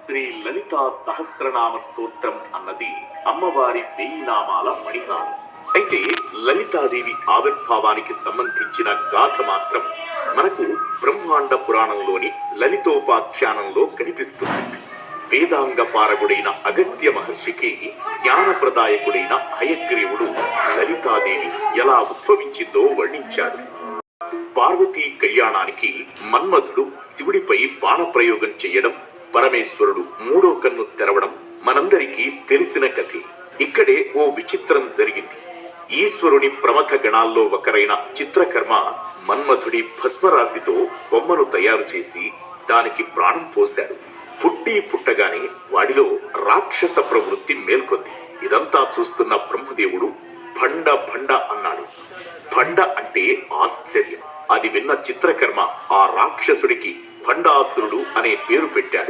శ్రీ లలితా సహస్రనామ స్తోత్రం అన్నది అమ్మవారి 1000 నామాల మణిహారం. అయితే లలితాదేవి ఆవిర్భావానికి సంబంధించిన గాథ మాత్రం మనకు బ్రహ్మాండ పురాణంలోని లలితోపాఖ్యానంలో కనిపిస్తుంది. వేదాంగ పారగుడైన అగస్త్య మహర్షికి జ్ఞానప్రదాయకుడైన హయగ్రీవుడు లలితాదేవి ఎలా ఉద్భవించిందో వర్ణించాడు. పార్వతీ కళ్యాణానికి మన్మధుడు శివుడిపై బాణప్రయోగం చేయడం, పరమేశ్వరుడు మూడో కన్ను తెరవడం మనందరికీ తెలిసిన కథే. ఇక్కడే ఓ విచిత్రం జరిగింది. ఈశ్వరుని ప్రమథ గణాల్లో ఒకరైన చిత్రకర్మ మన్మధుడి భస్మరాశితో బొమ్మను తయారు చేసి దానికి ప్రాణం పోశాడు. పుట్టగానే వాడిలో రాక్షస ప్రవృత్తి మేల్కొంది. ఇదంతా చూస్తున్న బ్రహ్మదేవుడు భండ భండ అన్నాడు. భండ అంటే ఆశ్చర్యం. అది విన్న చిత్రకర్మ ఆ రాక్షసుడికి భండాసురుడు అనే పేరు పెట్టాడు.